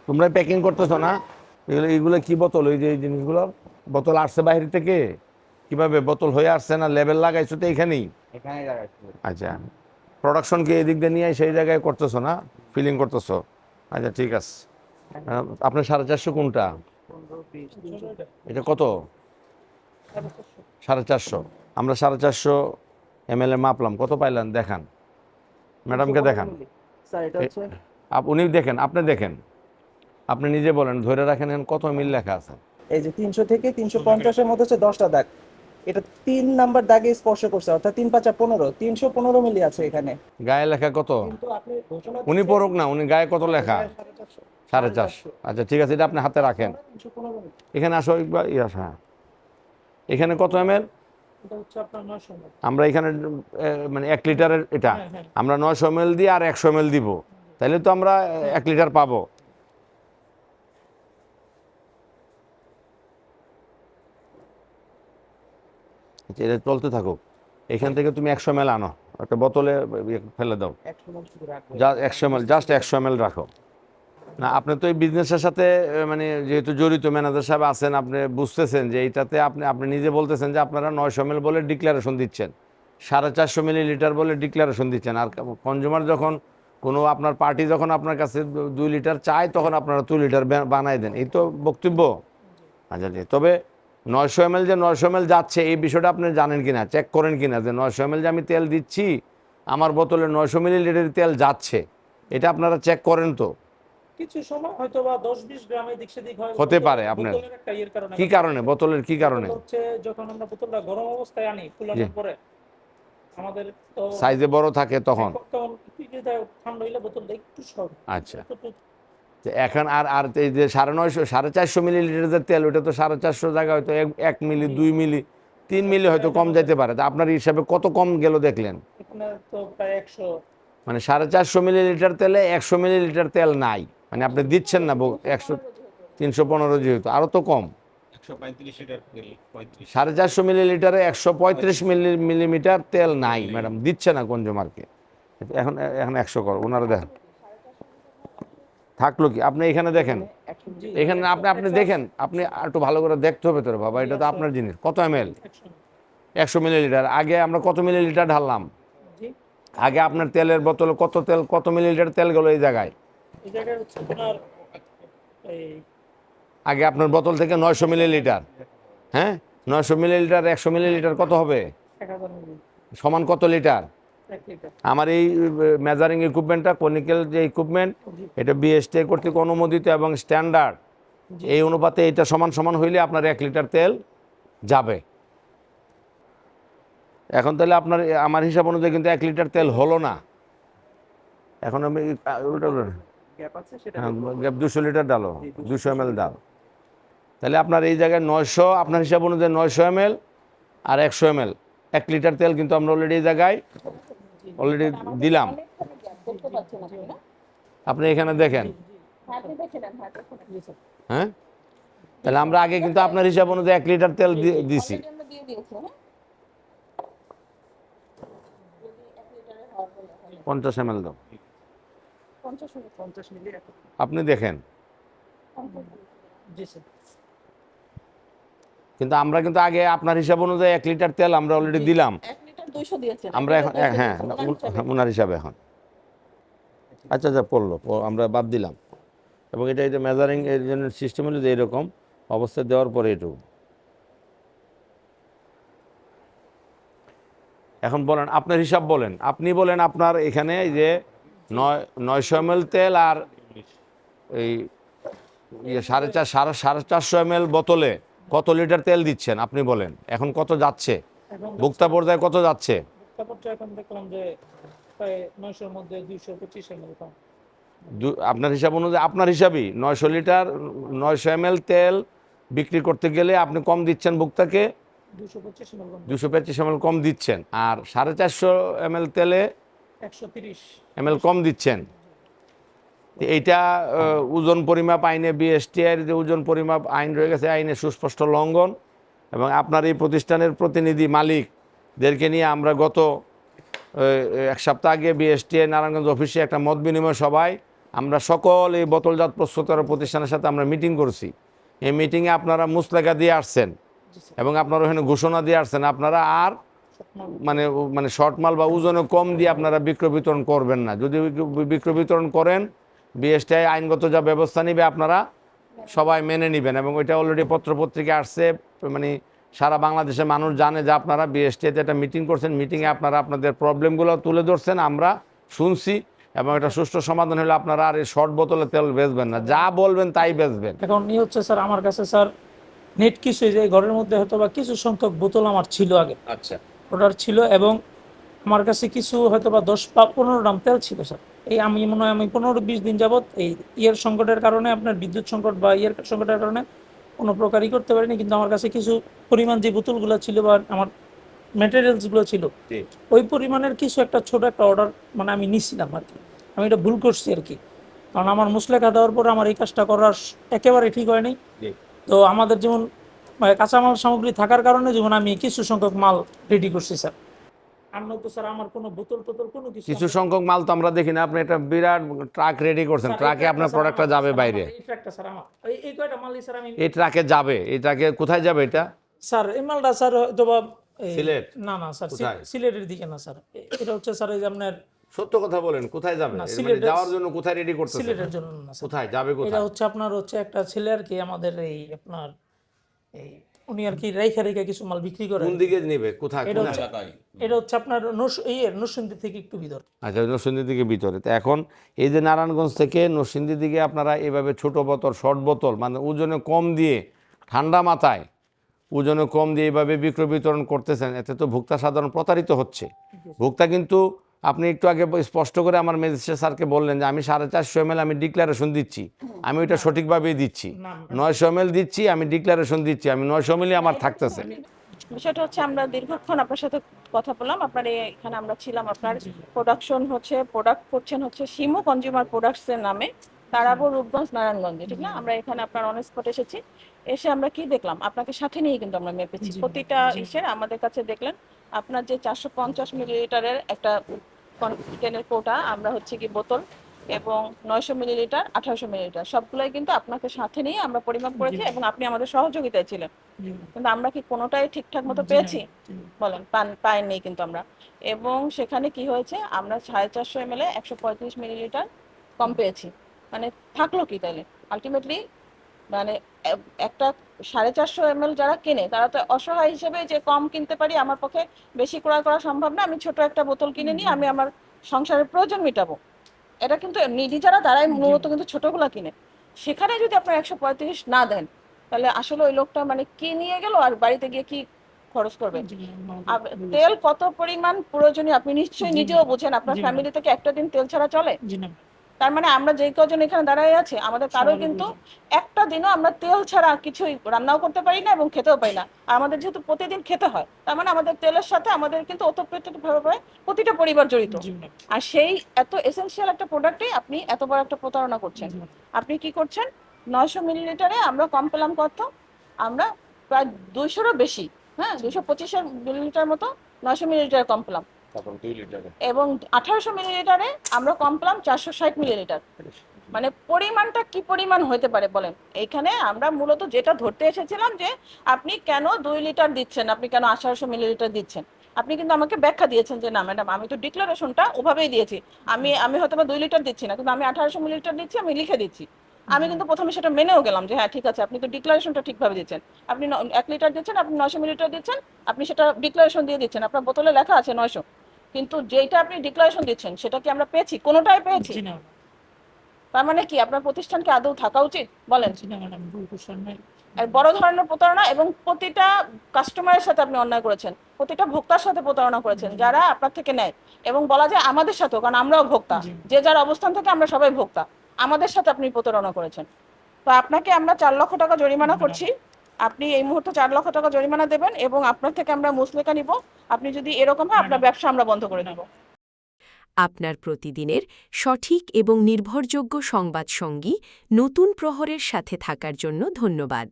তোমরা প্যাকিং করতেছো না? এগুলো কি বোতল? ওই যে এই জিনিসগুলো বোতল আসছে বাইরে থেকে, কিভাবে বোতল হয়ে আসছে না লেবেল লাগাইছো তো এখানেই? এখানেই লাগাইছি। আচ্ছা, প্রোডাকশন কি এদিক দিয়ে নিয়ে সেই জায়গায় করতেছো না, ফিলিং করতেছো? আচ্ছা ঠিক আছে। আপনার 450 কোনটা? 15, 20, 300 এটা কত? 450। আমরা 450 ml এ মাপলাম, কত পাইলেন দেখান, ম্যাডামকে দেখান। স্যার এটা হচ্ছে উনি দেখেন, আপনি দেখেন, আপনি নিজে বলেন, ধরে রাখেন এখানে কত মিল লেখা আছে। এই যে 300 থেকে 350 এর মধ্যে হচ্ছে 10টা দাগ। এটা 3 নাম্বার দাগে স্পর্শ করছে, অর্থাৎ 3 5 15, 315 মিলি আছে এখানে। গায়ে লেখা কত? কিন্তু আপনি ঘোষণা উনি দিচ্ছেন পড়ুক না, উনি গায়ে কত লেখা? 450। 450। আচ্ছা ঠিক আছে, এটা আপনি হাতে রাখেন। 315 মিলি। এখানে আসো একবার, হ্যাঁ, এখানে কত ml? এটা হচ্ছে আপনার 900 মিলি। আমরা এখানে মানে 1 লিটারের এটা, আমরা 900 ml দিই আর 100 ml দিব, তাহলে তো আমরা 1 লিটার পাবো। আচ্ছা, এটা চলতে থাকুক। এখান থেকে তুমি 100 ml আনো, একটা বোতলে ফেলে দাও। 100 মিলি শুধু রাখবো। যা 100 ml, জাস্ট 100 ml রাখো। না, আপনি তো এই বিজনেসের সাথে মানে যেহেতু জড়িত, ম্যানেজার সাহেব আছেন, আপনি বুঝতেছেন যে এইটাতে আপনি আপনি নিজে বলতেছেন যে আপনারা 900 ml বলে ডিক্লারেশন দিচ্ছেন, 450 মিলিলিটার বলে ডিক্লারেশন দিচ্ছেন। আর কনজিউমার যখন কোনো আপনার পার্টি যখন আপনার কাছে 2 লিটার চায়, তখন আপনারা 2 লিটার বানাই দেন, এই তো বক্তব্য। আচ্ছা জি, তবে 900 ml যে 900 ml যাচ্ছে, এই বিষয়টা আপনি জানেন কিনা, চেক করেন কিনা যে 900 ml যে আমি তেল দিচ্ছি, আমার বোতলে 900 মিলিলিটার তেল যাচ্ছে, এটা আপনারা চেক করেন তো? কিছু সময় হয়তো বা 10-20 গ্রাম এদিক সেদিক হয়, হতে পারে আপনার। বোতলের একটা ইয়ের কারণে। কি কারণে? বোতলের কি কারণে? বোতল হচ্ছে যখন আমরা বোতলটা গরম অবস্থায় আনি ফুলানোর পরে, আমাদের তো সাইজে বড় থাকে তখন। তখন ঠান্ডা হইলে বোতলটা একটু শর্ট। আচ্ছা, তো এখন আর আর এই যে 950 450 মিলিলিটার যে তেল, ওটা তো 450 জায়গায় হয়তো 1 মিলি, 2 মিলি, 3 মিলি হয়তো কম যাইতে পারে। তা আপনার হিসাবে কত কম গেল দেখলেন? এখানে তো প্রায় 100। মানে 450 মিলিলিটার তেলে 100 মিলিলিটার তেল নাই, মানে আপনি দিচ্ছেন না 100, 315 যেহেতু আরও তো কম। 135 লিটার তেল, 35। 450 মিলিলিটারে 135 মিলিমিটার তেল নাই ম্যাডাম, দিচ্ছে না কনজিউমারকে। এখন এখন 100 করো, ওনারা দেখেন থাকলো কি। আপনি এখানে দেখেন, এখানে আপনি আপনি দেখেন, আপনি একটু ভালো করে দেখতে হবে তোর বাবা, এটা তো আপনার জিনিস। কত ml? 100 মিলিলিটার। আগে আমরা কত মিলিলিটার ঢাললাম? আগে আপনার তেলের বোতলে কত তেল, কত মিলিলিটার তেল গেল এই জায়গায়? এই জায়গায় হচ্ছে আপনার এই আগে আপনার বোতল থেকে 900 মিলিলিটার, হ্যাঁ, 900 মিলিলিটার 100 মিলিলিটার কত হবে? 1000 মিলি, সমান কত লিটার? 1 লিটার। আমার এই মেজারিং ইকুইপমেন্টটা, কনিক্যাল যে ইকুইপমেন্ট, এটা বিএসটিআই কর্তৃক অনুমোদিত এবং স্ট্যান্ডার্ড। এই অনুপাতে এটা সমান সমান হইলে আপনার 1 লিটার তেল যাবে। এখন তাহলে আপনার আমার হিসাব অনুযায়ী কিন্তু 1 লিটার তেল হলো না। এখন আমি গ্যাপ আছে সেটা 200 লিটার ডালো, 200 ml ডাল। তাহলে আপনার এই জায়গায় 900, আপনার হিসাব অনুযায়ী 900 ml আর 100 ml, 1 লিটার তেল কিন্তু আমরা অলরেডি এই জায়গায় অলরেডি দিলাম। আপনি এখানে দেখেন, হ্যাঁ, তাহলে আমরা আগে কিন্তু আপনার হিসাব অনুযায়ী 1 লিটার তেল দিছি। 50 ml দাও, 50 মিলি। আপনি দেখেন। জি স্যার। কিন্তু আমরা কিন্তু আগে আপনার হিসাব অনুযায়ী 1 লিটার তেল আমরা অলরেডি দিলাম। 1 লিটার 200 দিয়েছেন। আমরা এখন হ্যাঁ, ওনার হিসাবে এখন। আচ্ছা আচ্ছা, পড়লো, আমরা বাদ দিলাম। এবং এটা এটা মেজারিং এর জন্য সিস্টেম হলো যে এরকম অবস্থা দেওয়ার পরে এটুকু। এখন বলেন আপনার হিসাব বলেন, আপনি বলেন আপনার এখানে যে 900 ml তেল আর এই 450 ml বোতলে কত লিটার তেল দিচ্ছেন আপনি বলেন। এখন কত যাচ্ছে ভোক্তা পর্যায়ে, কত যাচ্ছে? তারপর এখন দেখলাম যে প্রায় 900 এর মধ্যে 225 ml কম। আপনার হিসাব অনুযায়ী, আপনার হিসাবই 900 লিটার 900 ml তেল বিক্রি করতে গেলে আপনি কম দিচ্ছেন ভোক্তাকে, 225 ml কম। 225 ml কম দিচ্ছেন, আর 450 ml তেলে 130 ml কম দিচ্ছেন। এইটা ওজন পরিমাপ আইনে, বিএসটিআইয়ের যে ওজন পরিমাপ আইন রয়ে গেছে, আইনে সুস্পষ্ট লঙ্ঘন। এবং আপনার এই প্রতিষ্ঠানের প্রতিনিধি মালিকদেরকে নিয়ে আমরা গত 1 সপ্তাহ আগে বিএসটিআই নারায়ণগঞ্জ অফিসে একটা মত বিনিময় সভায় আমরা সকল এই বোতলজাত প্রস্তুতকারক প্রতিষ্ঠানের সাথে আমরা মিটিং করছি। এই মিটিংয়ে আপনারা মুসলেখা দিয়ে আসছেন এবং আপনারা ওখানে ঘোষণা দিয়ে আসছেন আপনারা আর মানে শর্ট মাল বা ওজনে কম দিয়ে আপনারা বিক্রয় বিতরণ করবেন না। যদি বিক্রয় বিতরণ করেন বিএসটিআই আইনগত যা ব্যবস্থা নেবে আপনারা সবাই মেনে নেবেন, এবং ওইটা অলরেডি পত্রপত্রিকা আসছে, মানে সারা বাংলাদেশের মানুষ জানে যে আপনারা বিএসটিআইতে একটা মিটিং করছেন। মিটিংয়ে আপনারা আপনাদের প্রবলেমগুলো তুলে ধরছেন, আমরা শুনছি, এবং এটা সুষ্ঠু সমাধান হলে আপনারা আর এই শর্ট বোতলে তেল বেচবেন না, যা বলবেন তাই বেচবেন। এখন ই হচ্ছে স্যার আমার কাছে স্যার নেট কিছু যে ঘরের মধ্যে হয়তো বা কিছু সংখ্যক বোতল আমার ছিল আগে, আচ্ছা, অর্ডার ছিল, এবং আমার কাছে কিছু হয়তো বা 10 বা 15 ড্রাম তেল ছিল স্যার। এই আমি মনে হয় আমি 15-20 দিন যাবত এই ইয়ের সংকটের কারণে, আপনার বিদ্যুৎ সংকট বা ইয়ের সংকটের কারণে কোনো প্রকারই করতে পারিনি, কিন্তু আমার কাছে কিছু পরিমাণ যে বোতলগুলো ছিল বা আমার ম্যাটেরিয়ালসগুলো ছিল ওই পরিমাণের কিছু একটা ছোট একটা অর্ডার মানে আমি নিছিলাম আর কি। আমি এটা ভুল করছি আর কি, কারণ আমার মুসলেখা দেওয়ার পরে আমার এই কাজটা করার একেবারে ঠিক হয়নি। তো আমাদের যেমন কাঁচামাল সামগ্রী থাকার কারণে যেমন আমি কিছু সংখ্যক মাল রেডি করছি স্যার। আমরা তো স্যার আমার কোনো বোতল কোনো কিছু সংখ্যক মাল তো আমরা দেখি না, আপনি একটা বিরাট ট্রাক রেডি করছেন, ট্রাকে আপনার প্রোডাক্টটা যাবে বাইরে। এই ট্রাকটা স্যার আমার এই কয়টা মালই স্যার আমি এই ট্রাকে যাবে, এই ট্রাকে কোথায় যাবে এটা? স্যার এই মালটা স্যার হয়তো বা সিলেট? না স্যার কোথায়? সিলেটের দিকে না স্যার, এটা হচ্ছে স্যার এই যে আপনার সত্য কথা বলেন, কোথায় যাবে? না, মানে সিলেটের- যাওয়ার জন্য কোথায় রেডি করতেছেন? সিলেটের জন্য না স্যার, কোথায় যাবে, এটা কোথায়? হচ্ছে আপনার হচ্ছে একটা ছেলে আর কি আমাদের এই আপনার এই উনি আর কি রেখা কিছু মাল বিক্রি করে। কোন দিকে নেবে, কোথায়? এটা কোন হচ্ছে এলাকায়? এটা হচ্ছে আপনার নরসিংদী থেকে একটু ভিতর। আচ্ছা, নরসিংদীর দিকে ভিতরে। তো এখন এই যে নারায়ণগঞ্জ থেকে নরসিংদীর দিকে আপনারা এভাবে ছোট বোতল, শর্ট বোতল, মানে ওজনে কম দিয়ে, ঠান্ডা মাথায় ওজনে কম দিয়ে এইভাবে বিক্রয় বিতরণ করতেছেন, এতে তো ভোক্তা সাধারণ প্রতারিত হচ্ছে। ভোক্তা কিন্তু আপনি একটু আগে স্পষ্ট করে আমার ম্যাজিস্ট্রেট স্যারকে বললেন যে আমি 450 ml আমি ডিক্লারেশন দিচ্ছি, আমি ওইটা সঠিকভাবেই দিচ্ছি, 900 ml দিচ্ছি, আমি ডিক্লারেশন দিচ্ছি, আমি 900 ml আমার থাকতেছে। বিষয়টা হচ্ছে আমরা দীর্ঘক্ষণ আপনার সাথে কথা বললাম, আপনার এখানে আমরা ছিলাম, আপনার প্রোডাকশন হচ্ছে প্রোডাক্ট করছেন হচ্ছে শিমু কনজিউমার প্রোডাক্টস এর নামে, তারাপুর রূপগঞ্জ নারায়ণগঞ্জে, ঠিক না? আমরা এখানে আপনার অন স্পট এসেছি, এসে আমরা কি দেখলাম, আপনাকে সাথে নিয়ে কিন্তু আমরা মেপেছি প্রতিটা ইসের। আমাদের কাছে দেখলেন আপনার যে 450 মিলিলিটারের একটা কন্টেনের কোটা, আমরা হচ্ছে কি বোতল, এবং 900 মিলিলিটার, 1800 মিলিলিটার সবগুলোই কিন্তু আপনাকে সাথে নিয়ে আমরা পরিমাপ করেছি, এবং আপনি আমাদের সহযোগিতায় ছিলেন। কিন্তু আমরা কি কোনোটাই ঠিকঠাক মতো পেয়েছি? বলেন, পাইনি কিন্তু আমরা। এবং সেখানে কি হয়েছে, আমরা 450 ml 135 মিলিলিটার কম পেয়েছি। মানে থাকলো কি তাইলে আলটিমেটলি, মানে একটা 450 ml যারা কেনে তারা তো অসহায় হিসেবে যে কম কিনতে পারি, আমার পক্ষে বেশি ক্রয় করা সম্ভব না, আমি ছোট একটা বোতল কিনে নিয়ে আমি আমার সংসারের প্রয়োজন মেটাবো। এটা কিন্তু নিডি যারা তারাই মূলত কিন্তু ছোটগুলা কিনে। সেখানে যদি আপনার 135 না দেন, তাহলে আসলে ওই লোকটা মানে কি নিয়ে গেল আর বাড়িতে গিয়ে কি খরচ করবে? তেল কত পরিমাণ প্রয়োজনীয় আপনি নিশ্চয়ই নিজেও বুঝেন। আপনার ফ্যামিলি থেকে একটা দিন তেল ছাড়া চলে? তার মানে আমরা যে কজন এখানে দাঁড়ায় আছে, আমাদের কারো কিন্তু একটা দিনও আমরা তেল ছাড়া কিছুই রান্নাও করতে পারি না এবং খেতেও পারি না। আর আমাদের যেহেতু প্রতিদিন খেতে হয়, তার মানে আমাদের তেলের সাথে আমাদের কিন্তু ওতপ্রোতভাবে প্রতিটা পরিবার জড়িত। আর সেই এত এসেনশিয়াল একটা প্রোডাক্টে আপনি এত বড় একটা প্রতারণা করছেন। আপনি কি করছেন? 900 মিলিলিটারে আমরা কম পেলাম কত? আমরা প্রায় 200-এরও বেশি, হ্যাঁ 225 মিলিলিটার মতো 900 মিলিলিটার কম পেলাম, এবং 1800 মিলিলিটারে আমরা কম পেলাম 460 মিলিলিটার। মানে পরিমাণটা কি পরিমাণ হতে পারে বলেন? এইখানে আমরা মূলত যেটা ধরতে এসেছিলাম যে আপনি কেন 2 লিটার দিচ্ছেন, আপনি কেন 1800 মিলিলিটার দিচ্ছেন। আপনি কিন্তু আমাকে ব্যাখ্যা দিয়েছেন যে না ম্যাডাম, আমি তো ডিক্লারেশনটা ওভাবেই দিয়েছি, আমি হয়তো বা 2 লিটার দিচ্ছি না, কিন্তু আমি 1800 মিলিলিটার দিচ্ছি, আমি লিখে দিচ্ছি। আমি কিন্তু প্রথমে সেটা মেনেও গেলাম যে হ্যাঁ ঠিক আছে, আপনি তো ডিক্লারেশনটা ঠিকভাবে দিচ্ছেন, আপনি 1 লিটার দিচ্ছেন, আপনি 900 মিলিলিটার দিচ্ছেন, আপনি সেটা ডিক্লারেশন দিয়ে দিচ্ছেন, আপনার বোতলে লেখা আছে 900, কিন্তু যেটা আপনি ডিক্লারেশন দিচ্ছেন সেটা কি আমরা পেয়েছি? কোনোটাই পেয়েছি? তার মানে কি আপনার প্রতিষ্ঠানকে আদৌ থাকা উচিত বলেন? আর বড় ধরনের প্রতারণা, এবং প্রতিটা কাস্টমারের সাথে আপনি অন্যায় করেছেন, প্রতিটা ভোক্তার সাথে প্রতারণা করেছেন যারা আপনার থেকে নেয়, এবং বলা যায় আমাদের সাথেও, কারণ আমরাও ভোক্তা, যে যার অবস্থান থেকে আমরা সবাই ভোক্তা, আমাদের সাথে আপনি প্রতারণা করেছেন। তো আপনাকে আমরা 4 লক্ষ টাকা জরিমানা করছি, আপনি এই মুহূর্তে 4 লক্ষ টাকা জরিমানা দেবেন, এবং আপনার থেকে আমরা মুসলেখা নিব। আপনি যদি এরকম হয় আপনার ব্যবসা আমরা বন্ধ করে দেব। আপনার প্রতিদিনের সঠিক এবং নির্ভরযোগ্য সংবাদ সঙ্গী নতুন প্রহরের সাথে থাকার জন্য ধন্যবাদ।